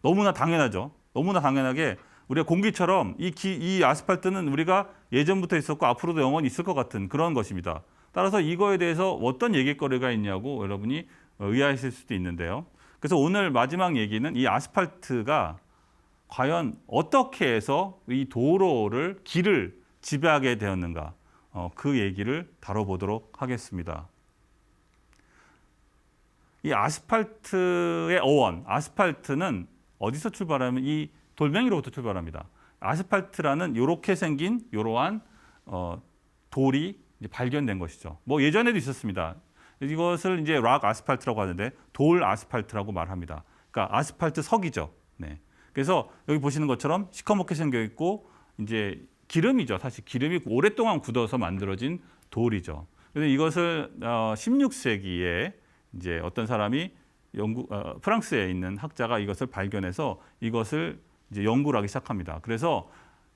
너무나 당연하죠. 너무나 당연하게 우리가 공기처럼 이 아스팔트는 우리가 예전부터 있었고 앞으로도 영원히 있을 것 같은 그런 것입니다. 따라서 이거에 대해서 어떤 얘기거리가 있냐고 여러분이 의아하실 수도 있는데요. 그래서 오늘 마지막 얘기는 이 아스팔트가 과연 어떻게 해서 이 길을 지배하게 되었는가 그 얘기를 다뤄보도록 하겠습니다. 이 아스팔트의 어원, 아스팔트는 어디서 출발하면 이 돌멩이로부터 출발합니다. 아스팔트라는 이렇게 생긴 이러한 돌이 이제 발견된 것이죠. 뭐 예전에도 있었습니다. 이것을 이제 락 아스팔트라고 하는데 돌 아스팔트라고 말합니다. 그러니까 아스팔트 석이죠. 네. 그래서 여기 보시는 것처럼 시커멓게 생겨 있고 이제 기름이죠. 사실 기름이 오랫동안 굳어서 만들어진 돌이죠. 그래서 이것을 16세기에 이제 어떤 사람이 프랑스에 있는 학자가 이것을 발견해서 이것을 이제 연구를 하기 시작합니다. 그래서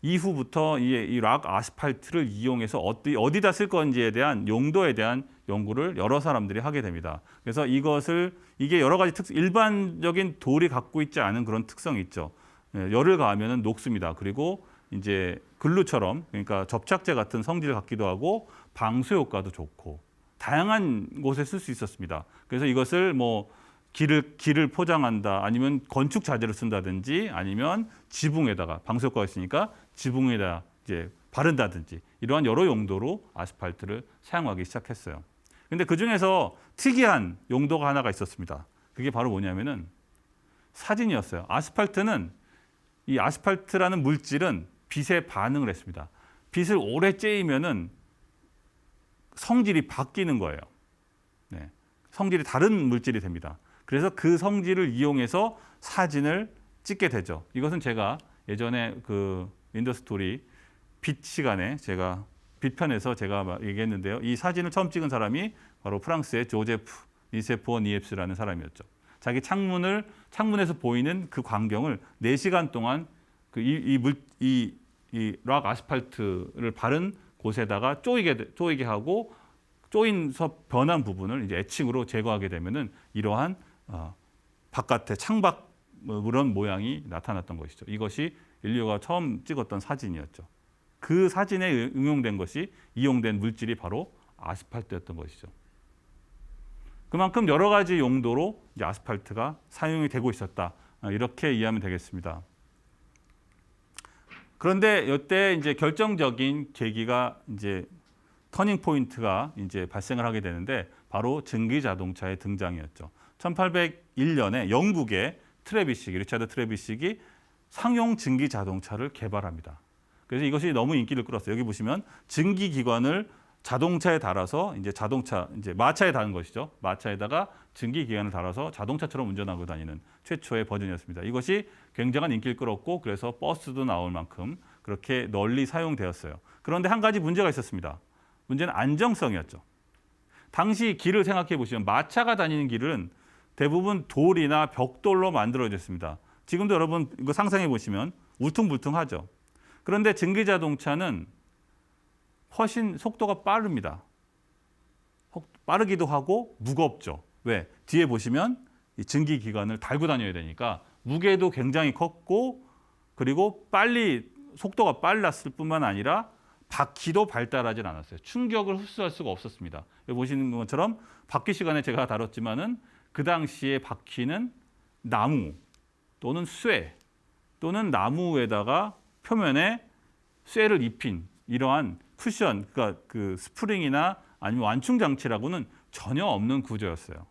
이후부터 이 락 아스팔트를 이용해서 어디다 쓸 건지에 대한 용도에 대한 연구를 여러 사람들이 하게 됩니다. 그래서 이게 여러 가지 일반적인 돌이 갖고 있지 않은 그런 특성이 있죠. 열을 가하면은 녹습니다. 그리고 이제 글루처럼, 그러니까 접착제 같은 성질을 갖기도 하고 방수 효과도 좋고 다양한 곳에 쓸 수 있었습니다. 그래서 이것을 뭐 길을 포장한다, 아니면 건축 자재로 쓴다든지, 아니면 지붕에다가 방수 효과가 있으니까 지붕에다 이제 바른다든지, 이러한 여러 용도로 아스팔트를 사용하기 시작했어요. 근데 그 중에서 특이한 용도가 하나가 있었습니다. 그게 바로 뭐냐면은 사진이었어요. 이 아스팔트라는 물질은 빛에 반응을 했습니다. 빛을 오래 쬐이면은 성질이 바뀌는 거예요. 네. 성질이 다른 물질이 됩니다. 그래서 그 성질을 이용해서 사진을 찍게 되죠. 이것은 제가 예전에 그 윈더스토리 빛 시간에 제가 빛편에서 제가 얘기했는데요. 이 사진을 처음 찍은 사람이 바로 프랑스의 조제프 리세포 니엡스라는 사람이었죠. 자기 창문에서 보이는 그 광경을 4시간 동안 이 락 아스팔트를 바른 곳에다가 쪼이게 하고, 쪼인서 변한 부분을 이제 애칭으로 제거하게 되면은 이러한 바깥에 창밖 그런 모양이 나타났던 것이죠. 이것이 인류가 처음 찍었던 사진이었죠. 그 사진에 이용된 물질이 바로 아스팔트였던 것이죠. 그만큼 여러 가지 용도로 이제 아스팔트가 사용이 되고 있었다, 이렇게 이해하면 되겠습니다. 그런데 이때 이제 결정적인 계기가, 이제 터닝 포인트가 이제 발생을 하게 되는데 바로 증기 자동차의 등장이었죠. 1801년에 영국의 리차드 트래비식이 상용 증기 자동차를 개발합니다. 그래서 이것이 너무 인기를 끌었어요. 여기 보시면 증기 기관을 자동차에 달아서 이제 마차에 다는 것이죠. 마차에다가 증기 기관을 달아서 자동차처럼 운전하고 다니는 최초의 버전이었습니다. 이것이 굉장한 인기를 끌었고, 그래서 버스도 나올 만큼 그렇게 널리 사용되었어요. 그런데 한 가지 문제가 있었습니다. 문제는 안정성이었죠. 당시 길을 생각해 보시면 마차가 다니는 길은 대부분 돌이나 벽돌로 만들어졌습니다. 지금도 여러분 이거 상상해 보시면 울퉁불퉁하죠. 그런데 증기자동차는 훨씬 속도가 빠릅니다. 빠르기도 하고 무겁죠. 왜? 뒤에 보시면 이 증기기관을 달고 다녀야 되니까 무게도 굉장히 컸고, 그리고 속도가 빨랐을 뿐만 아니라 바퀴도 발달하진 않았어요. 충격을 흡수할 수가 없었습니다. 여기 보시는 것처럼 바퀴 시간에 제가 다뤘지만은 그 당시에 바퀴는 나무 또는 쇠 또는 나무에다가 표면에 쇠를 입힌 이러한 쿠션, 그러니까 그 스프링이나 아니면 완충 장치라고는 전혀 없는 구조였어요.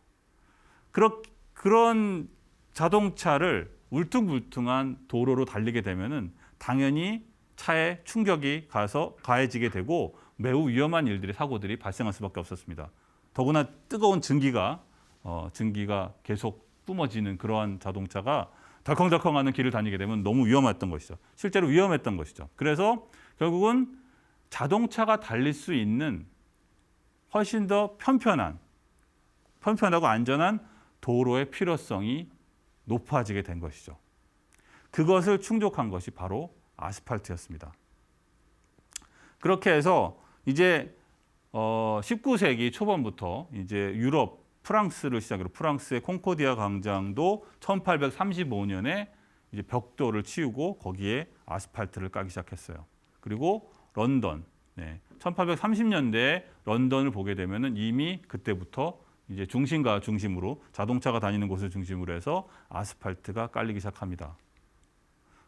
그런 자동차를 울퉁불퉁한 도로로 달리게 되면은 당연히 차에 충격이 가해지게 되고 매우 위험한 사고들이 발생할 수밖에 없었습니다. 더구나 뜨거운 증기가 계속 뿜어지는 그러한 자동차가 덜컹덜컹하는 길을 다니게 되면 너무 위험했던 것이죠. 실제로 위험했던 것이죠. 그래서 결국은 자동차가 달릴 수 있는 훨씬 더 편편하고 안전한 도로의 필요성이 높아지게 된 것이죠. 그것을 충족한 것이 바로 아스팔트였습니다. 그렇게 해서 이제 19세기 초반부터 이제 유럽, 프랑스를 시작으로 프랑스의 콩코디아 광장도 1835년에 이제 벽돌을 치우고 거기에 아스팔트를 까기 시작했어요. 그리고 런던, 1830년대에 런던을 보게 되면은 이미 그때부터 이제 중심가 중심으로 자동차가 다니는 곳을 중심으로 해서 아스팔트가 깔리기 시작합니다.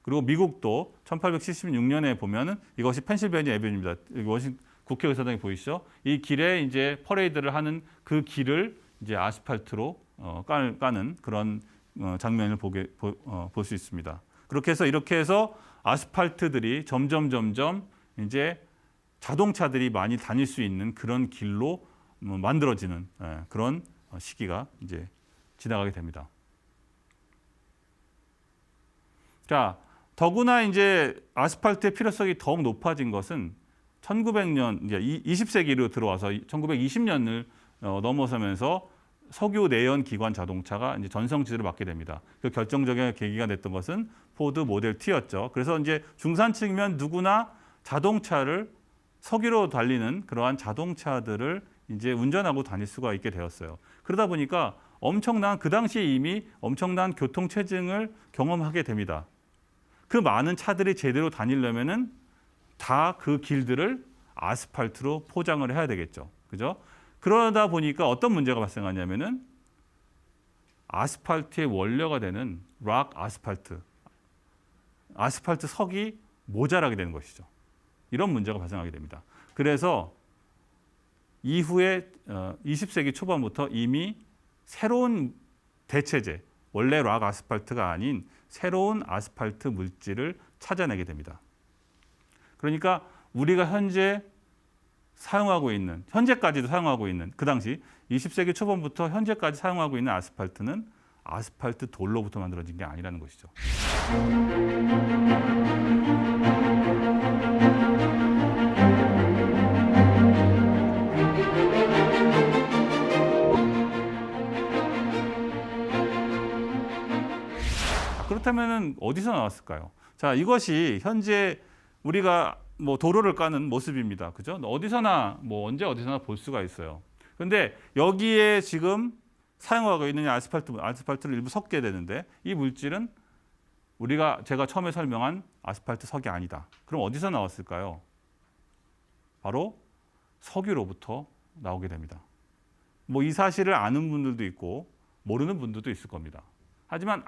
그리고 미국도 1876년에 보면은 이것이 펜실베니아 애비뉴입니다. 워싱 국회의사당이 보이시죠? 이 길에 이제 퍼레이드를 하는 그 길을 이제 아스팔트로 까는 그런 장면을 볼 수 있습니다. 이렇게 해서 아스팔트들이 점점 이제 자동차들이 많이 다닐 수 있는 그런 길로 만들어지는 그런 시기가 이제 지나가게 됩니다. 자, 더구나 이제 아스팔트의 필요성이 더욱 높아진 것은 1900년 이제 20세기로 들어와서 1920년을 넘어서면서 석유 내연 기관 자동차가 이제 전성 지대를 맞게 됩니다. 그 결정적인 계기가 됐던 것은 포드 모델 T였죠. 그래서 이제 중산층이면 누구나 자동차를 석유로 달리는 그러한 자동차들을 이제 운전하고 다닐 수가 있게 되었어요. 그러다 보니까 엄청난 그 당시에 이미 엄청난 교통 체증을 경험하게 됩니다. 그 많은 차들이 제대로 다니려면은 다 그 길들을 아스팔트로 포장을 해야 되겠죠. 그죠? 그러다 보니까 어떤 문제가 발생하냐면은 아스팔트의 원료가 되는 락 아스팔트, 아스팔트 석이 모자라게 되는 것이죠. 이런 문제가 발생하게 됩니다. 그래서 이후에 20세기 초반부터 이미 새로운 대체제, 원래 락 아스팔트가 아닌 새로운 아스팔트 물질을 찾아내게 됩니다. 그러니까 우리가 현재까지도 사용하고 있는 그 당시 20세기 초반부터 현재까지 사용하고 있는 아스팔트는 아스팔트 돌로부터 만들어진 게 아니라는 것이죠. 그렇다면 어디서 나왔을까요? 자, 이것이 현재 우리가 뭐 도로를 까는 모습입니다. 그죠? 어디서나 뭐 언제 어디서나 볼 수가 있어요. 그런데 여기에 지금 사용하고 있는 아스팔트를 일부 섞게 되는데 이 물질은 제가 처음에 설명한 아스팔트 석이 아니다. 그럼 어디서 나왔을까요? 바로 석유로부터 나오게 됩니다. 뭐 이 사실을 아는 분들도 있고 모르는 분들도 있을 겁니다. 하지만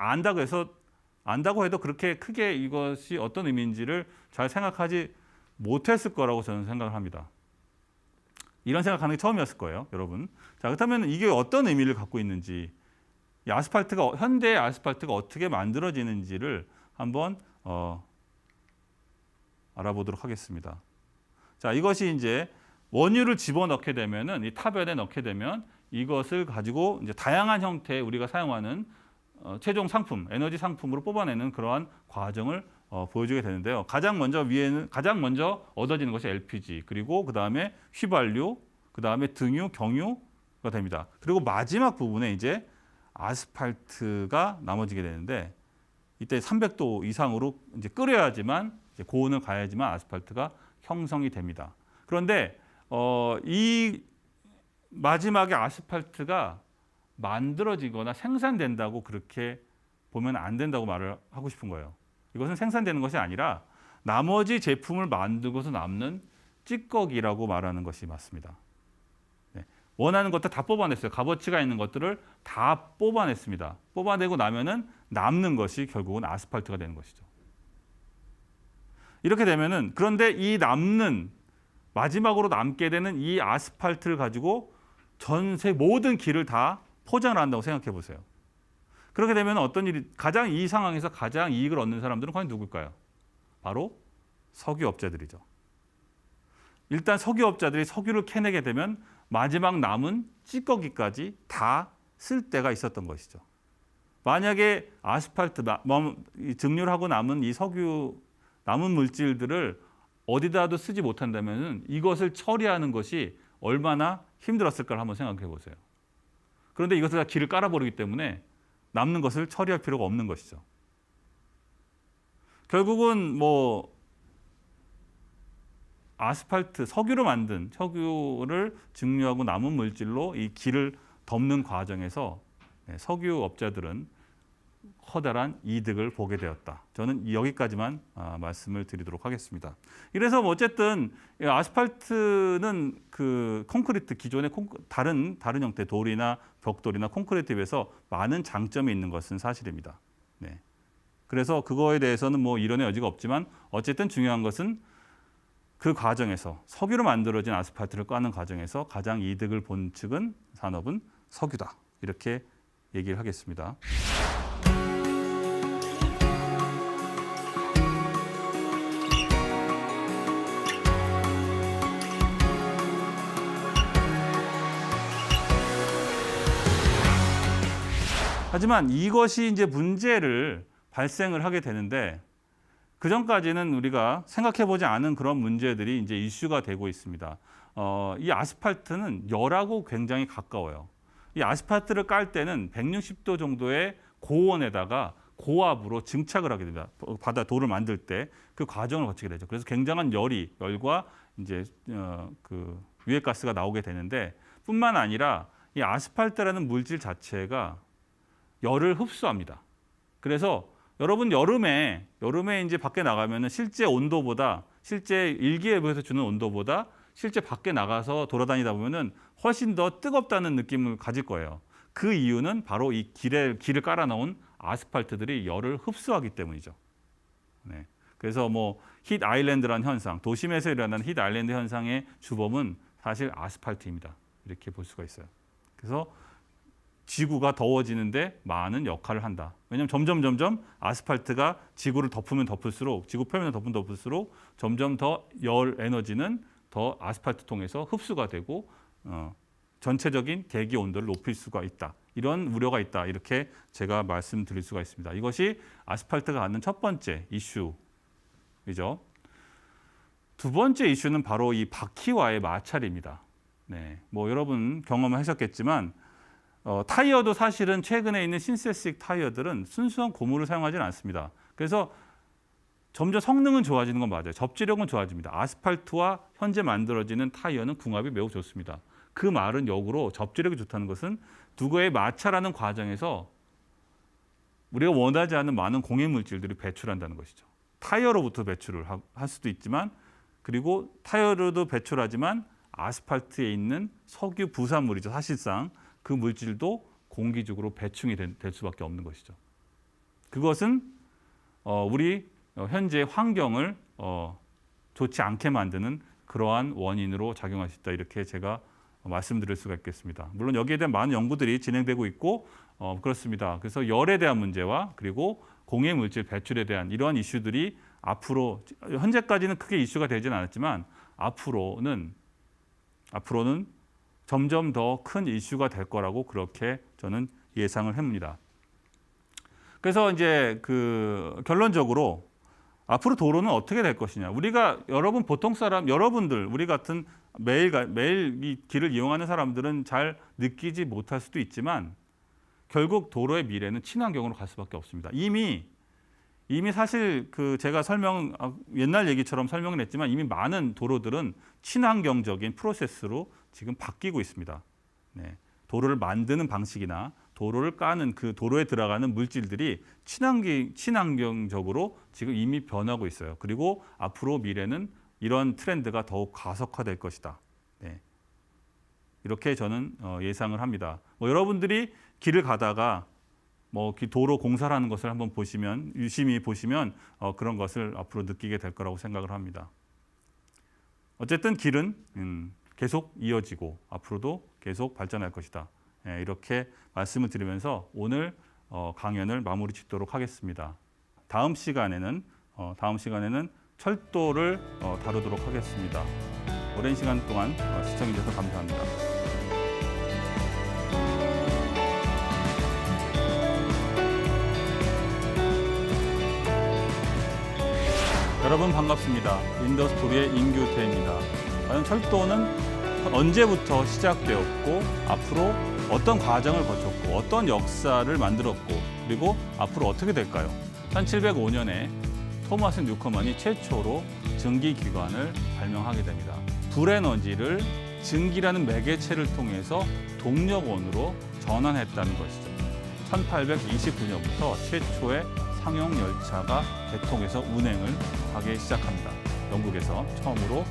안다고 해도 그렇게 크게 이것이 어떤 의미인지를 잘 생각하지 못했을 거라고 저는 생각을 합니다. 이런 생각하는 게 처음이었을 거예요, 여러분. 자, 그렇다면 이게 어떤 의미를 갖고 있는지, 이 현대의 아스팔트가 어떻게 만들어지는지를 한번 알아보도록 하겠습니다. 자, 이것이 이제 원유를 집어넣게 되면은 이 타변에 넣게 되면 이것을 가지고 이제 다양한 형태의 우리가 사용하는 최종 상품, 에너지 상품으로 뽑아내는 그러한 과정을 보여주게 되는데요. 가장 먼저 얻어지는 것이 LPG, 그리고 그 다음에 휘발유, 그 다음에 등유, 경유가 됩니다. 그리고 마지막 부분에 이제 아스팔트가 남아지게 되는데 이때 300도 이상으로 이제 끓여야지만 이제 고온을 가야지만 아스팔트가 형성이 됩니다. 그런데 이 마지막에 아스팔트가 만들어지거나 생산된다고 그렇게 보면 안 된다고 말을 하고 싶은 거예요. 이것은 생산되는 것이 아니라 나머지 제품을 만들고서 남는 찌꺼기라고 말하는 것이 맞습니다. 네. 원하는 것들 다 뽑아냈어요. 값어치가 있는 것들을 다 뽑아냈습니다. 뽑아내고 나면은 남는 것이 결국은 아스팔트가 되는 것이죠. 이렇게 되면은 그런데 이 마지막으로 남게 되는 이 아스팔트를 가지고 전체 모든 길을 다 포장을 한다고 생각해 보세요. 그렇게 되면 이 상황에서 가장 이익을 얻는 사람들은 과연 누굴까요? 바로 석유업자들이죠. 일단 석유업자들이 석유를 캐내게 되면 마지막 남은 찌꺼기까지 다 쓸 때가 있었던 것이죠. 만약에 증류를 하고 남은 이 남은 물질들을 어디다도 쓰지 못한다면 이것을 처리하는 것이 얼마나 힘들었을까를 한번 생각해 보세요. 그런데 이것을 다 길을 깔아버리기 때문에 남는 것을 처리할 필요가 없는 것이죠. 결국은 석유를 증류하고 남은 물질로 이 길을 덮는 과정에서 석유업자들은 커다란 이득을 보게 되었다. 저는 여기까지만 말씀을 드리도록 하겠습니다. 이래서 어쨌든 아스팔트는 그 콘크리트 기존의 다른 형태 돌이나 벽돌이나 콘크리트에 비해서 많은 장점이 있는 것은 사실입니다. 네. 그래서 그거에 대해서는 이론의 여지가 없지만 어쨌든 중요한 것은 그 과정에서 석유로 만들어진 아스팔트를 까는 과정에서 가장 이득을 본 산업은 석유다. 이렇게 얘기를 하겠습니다. 하지만 이것이 이제 발생을 하게 되는데 그 전까지는 우리가 생각해보지 않은 그런 문제들이 이제 이슈가 되고 있습니다. 이 아스팔트는 열하고 굉장히 가까워요. 이 아스팔트를 깔 때는 160도 정도의 고온에다가 고압으로 증착을 하게 됩니다. 돌을 만들 때 그 과정을 거치게 되죠. 그래서 굉장한 열과 이제 그 유해가스가 나오게 되는데, 뿐만 아니라 이 아스팔트라는 물질 자체가 열을 흡수합니다. 그래서 여러분 여름에 이제 밖에 나가면은 실제 온도보다, 실제 일기예보에서 주는 온도보다 실제 밖에 나가서 돌아다니다 보면은 훨씬 더 뜨겁다는 느낌을 가질 거예요. 그 이유는 바로 이 길을 깔아놓은 아스팔트들이 열을 흡수하기 때문이죠. 네. 그래서 뭐 힛 아일랜드라는 현상, 도심에서 일어나는 힛 아일랜드 현상의 주범은 사실 아스팔트입니다. 이렇게 볼 수가 있어요. 그래서 지구가 더워지는데 많은 역할을 한다. 왜냐하면 점점 아스팔트가 지구를 덮으면 덮을수록, 지구 표면을 덮으면 덮을수록 점점 더 열 에너지는 더 아스팔트 통해서 흡수가 되고 전체적인 대기 온도를 높일 수가 있다. 이런 우려가 있다. 이렇게 제가 말씀드릴 수가 있습니다. 이것이 아스팔트가 갖는 첫 번째 이슈이죠. 두 번째 이슈는 바로 이 바퀴와의 마찰입니다. 네, 뭐 여러분 경험하셨겠지만 타이어도 사실은 최근에 있는 신세식 타이어들은 순수한 고무를 사용하지는 않습니다. 그래서 점점 성능은 좋아지는 건 맞아요. 접지력은 좋아집니다. 아스팔트와 현재 만들어지는 타이어는 궁합이 매우 좋습니다. 그 말은 역으로 접지력이 좋다는 것은 두개의 마찰하는 과정에서 우리가 원하지 않는 많은 공해 물질들이 배출한다는 것이죠. 타이어로부터 배출을 할 수도 있지만, 그리고 타이어로도 배출하지만 아스팔트에 있는 석유 부산물이죠. 사실상 그 물질도 공기적으로 배충이 될 수밖에 없는 것이죠. 그것은 우리 현재 환경을 좋지 않게 만드는 그러한 원인으로 작용할 수 있다. 이렇게 제가 말씀드릴 수가 있겠습니다. 물론 여기에 대한 많은 연구들이 진행되고 있고 그렇습니다. 그래서 열에 대한 문제와 그리고 공해 물질 배출에 대한 이러한 이슈들이 앞으로, 현재까지는 크게 이슈가 되지는 않았지만 앞으로는 점점 더 큰 이슈가 될 거라고 그렇게 저는 예상을 합니다. 그래서 이제 그 결론적으로 앞으로 도로는 어떻게 될 것이냐. 우리가 보통 사람, 여러분들, 우리 같은 매일 이 길을 이용하는 사람들은 잘 느끼지 못할 수도 있지만 결국 도로의 미래는 친환경으로 갈 수밖에 없습니다. 이미 사실 그 제가 옛날 얘기처럼 설명을 했지만 이미 많은 도로들은 친환경적인 프로세스로 지금 바뀌고 있습니다. 네. 도로를 만드는 방식이나 도로를 까는 그 도로에 들어가는 물질들이 친환경적으로 지금 이미 변하고 있어요. 그리고 앞으로 미래는 이런 트렌드가 더욱 가속화될 것이다. 네. 이렇게 저는 예상을 합니다. 여러분들이 길을 가다가 도로 공사를 하는 것을 한번 보시면, 유심히 보시면 그런 것을 앞으로 느끼게 될 거라고 생각을 합니다. 어쨌든 길은 계속 이어지고 앞으로도 계속 발전할 것이다. 이렇게 말씀을 드리면서 오늘 강연을 마무리 짓도록 하겠습니다. 다음 시간에는 철도를 다루도록 하겠습니다. 오랜 시간 동안 시청해 주셔서 감사합니다. 여러분 반갑습니다. 인더스토리의 임규태입니다. 과연 철도는 언제부터 시작되었고 앞으로 어떤 과정을 거쳤고 어떤 역사를 만들었고 그리고 앞으로 어떻게 될까요? 1705년에 토마스 뉴커먼이 최초로 증기기관을 발명하게 됩니다. 불에너지를 증기라는 매개체를 통해서 동력원으로 전환했다는 것이죠. 1829년부터 최초의 상용 열차가 개통해서 운행을 하기 시작합니다. 영국에서 처음으로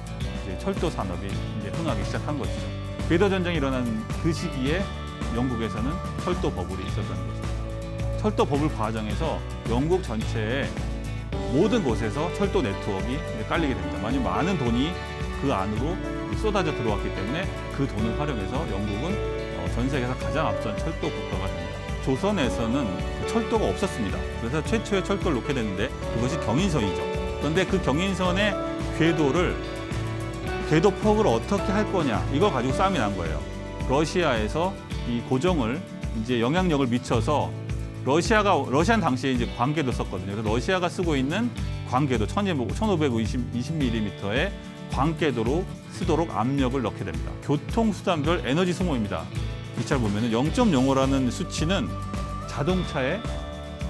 이제 철도 산업이 이제 흥하기 시작한 것이죠. 궤도 전쟁이 일어난 그 시기에 영국에서는 철도 버블이 있었던 것이죠. 철도 버블 과정에서 영국 전체의 모든 곳에서 철도 네트워크가 깔리게 됩니다. 많은 돈이 그 안으로 쏟아져 들어왔기 때문에 그 돈을 활용해서 영국은 전 세계에서 가장 앞선 철도 국가가 됩니다. 조선에서는 철도가 없었습니다. 그래서 최초의 철도를 놓게 됐는데 그것이 경인선이죠. 그런데 그 경인선의 궤도 폭을 어떻게 할 거냐 이걸 가지고 싸움이 난 거예요. 러시아에서 이 고정을 이제 영향력을 미쳐서 러시아는 당시에 이제 광궤도 썼거든요. 그래서 러시아가 쓰고 있는 광궤도 1520mm의 광궤도로 쓰도록 압력을 넣게 됩니다. 교통수단별 에너지 소모입니다. 기차를 보면 0.05라는 수치는 자동차의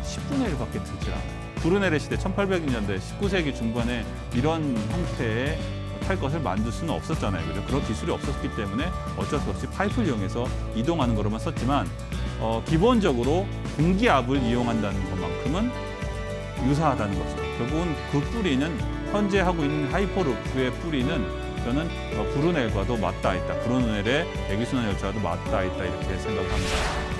10분의 1밖에 되질 않아요. 브루넬의 시대 1800년대 19세기 중반에 이런 형태의 탈 것을 만들 수는 없었잖아요. 그죠? 그런 기술이 없었기 때문에 어쩔 수 없이 파이프를 이용해서 이동하는 거로만 썼지만 기본적으로 공기압을 이용한다는 것만큼은 유사하다는 거죠. 결국은 그 뿌리는 현재 하고 있는 하이퍼루프의 뿌리는 저는 브루넬과도 맞닿아 있다. 브루넬의 대기순환 열차와도 맞닿아 있다 이렇게 생각합니다.